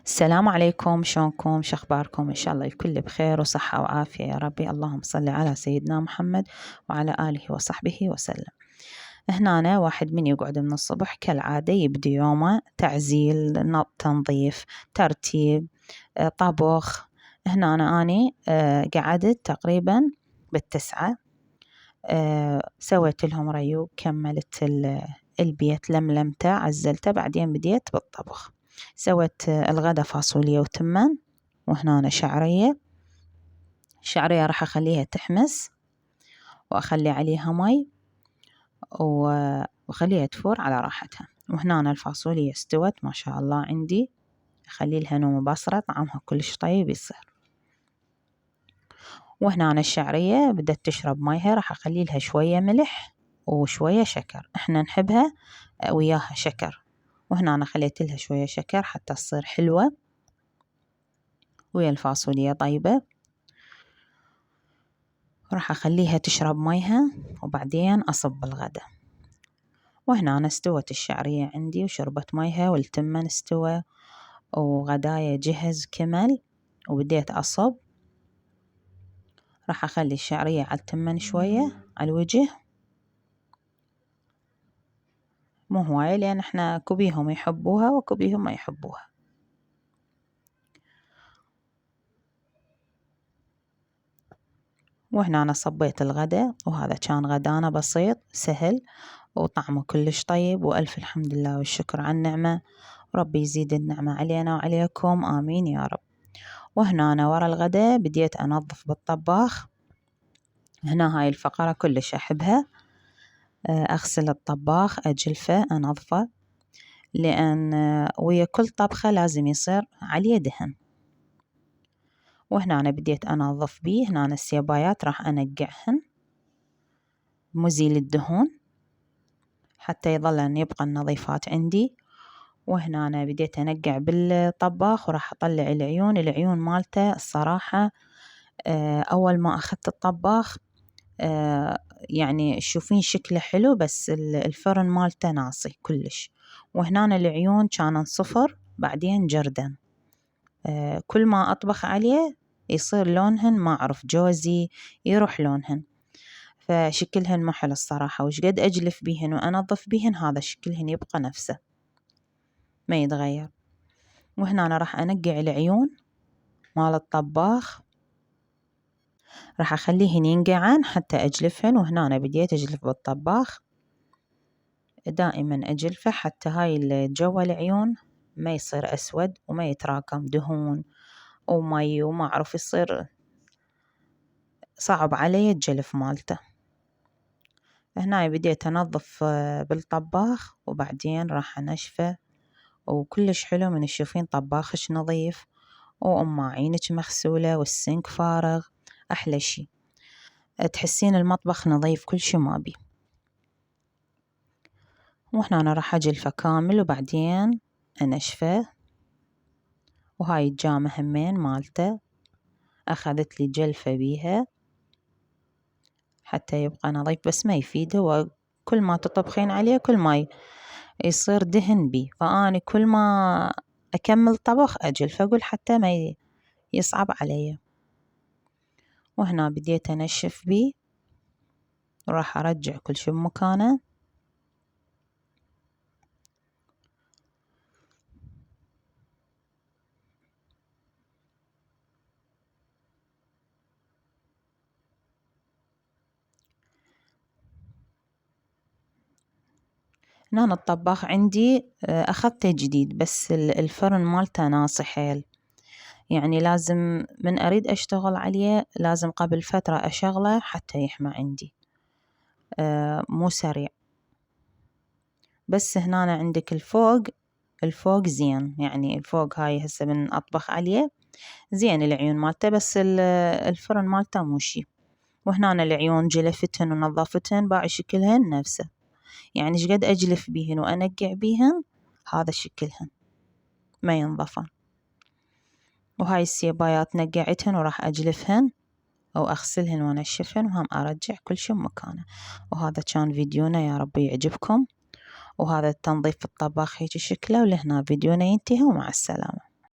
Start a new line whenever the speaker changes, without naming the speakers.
السلام عليكم، شلونكم؟ شخباركم؟ إن شاء الله الكل بخير وصحة وعافية يا ربي. اللهم صل على سيدنا محمد وعلى آله وصحبه وسلم. هنا أنا واحد من يقعد من الصبح كالعادة يبدي يومه تعزيل، تنظيف، ترتيب، طبخ. هنا أني قعدت تقريبا بالتسعة، سويت لهم ريوق، كملت البيت، لملمته، عزلته، بعدين بديت بالطبخ. سويت الغدا فاصوليا وتمن، وهنا أنا شعرية راح أخليها تحمس وأخلي عليها مي وأخليها تفور على راحتها. وهنا أنا الفاصوليا استوت ما شاء الله عندي، أخلي لها نوم بصرة، طعمها كلش طيب يصير. وهنا أنا الشعرية بدأت تشرب ميها، راح أخلي لها شوية ملح وشوية شكر، إحنا نحبها وياها شكر. وهنا أنا خليت لها شوية شكر حتى تصير حلوة ويا الفاصوليا طيبة. راح أخليها تشرب ميها وبعدين أصب الغدا. وهنا أنا استوت الشعرية عندي وشربت ميها، والتمن استوى وغدايا جهز كمل، وبديت أصب. راح أخلي الشعرية على التمن شوية على الوجه، مو هواية، لأن إحنا كبيهم يحبوها وكبيهم ما يحبوها. وهنا أنا صبيت الغدا، وهذا كان غدانا بسيط سهل وطعمه كلش طيب، وألف الحمد لله والشكر على النعمة، وربي يزيد النعمة علينا وعليكم آمين يا رب. وهنا أنا ورا الغدا بديت أنظف بالطباخ. هنا هاي الفقرة كلش أحبها، أغسل الطباخ، أجلفه، أنظفه، لأن ويا كل طبخة لازم يصير عليه دهن. وهنا أنا بديت أنظف بيه. هنا أنا السيبايات راح أنقعهن مزيل الدهون حتى يظل يبقى النظيفات عندي. وهنا أنا بديت أنقع بالطباخ، وراح أطلع العيون مالته. الصراحة أول ما أخذت الطباخ يعني تشوفين شكله حلو، بس الفرن مالته ناصي كلش. وهنا أنا العيون كانن صفر بعدين جردن، كل ما أطبخ عليه يصير لونهن ما أعرف جوزي يروح لونهن، فشكلهن ما حلو الصراحة. وش قد أجلف بيهن وأنظف بيهن هذا شكلهن يبقى نفسه ما يتغير. وهنا أنا راح أنقع العيون مال الطباخ، راح أخليهن ينقعن حتى أجلفهن. وهنا أنا بديت أجلف بالطباخ، دائما أجلفه حتى هاي جوا العيون ما يصير أسود وما يتراكم دهون ومي وما أعرف، يصير صعب علي الجلف مالته. هنا بديت أنظف بالطباخ، وبعدين راح أنشفه، وكلش حلو من تشوفين طباخش نظيف وأماعينك مغسولة والسنك فارغ، أحلى شي تحسين المطبخ نظيف كل شي ما بي. وهنا أنا راح أجلفه كامل وبعدين أنشفه. وهاي الجامة همين مالته أخذت لي جلفة بيها حتى يبقى نظيف، بس ما يفيد، هو كل ما تطبخين عليه كل ما يصير دهن بيه. فأنا كل ما أكمل طبخ أجلفه، أقول حتى ما يصعب علي. وهنا بديت أنشف بيه، وراح أرجع كل شي بمكانه. هنا الطباخ عندي أخذته جديد، بس الفرن مالته ناصح حيل، يعني لازم من أريد أشتغل عليه لازم قبل فترة أشغله حتى يحمى عندي، مو سريع. بس هنا عندك الفوق زين، يعني الفوق هاي هسه من أطبخ عليه زين العيون مالته، بس الفرن مالته مو شي. وهنا العيون جلفتهن ونظفتهن باعي شكلهن نفسه، يعني ايش قد أجلف بيهن وأنقع بيهن هذا شكلهن ما ينظفن. وهاي السيبايات نقعتهن وراح أجلفهن أو أغسلهن وأنشفهن، وهم أرجع كل شي مكانه. وهذا كان فيديونا، يا رب يعجبكم. وهذا التنظيف في الطباخ هيك شكله، ولهنا فيديونا ينتهي، ومع السلامة.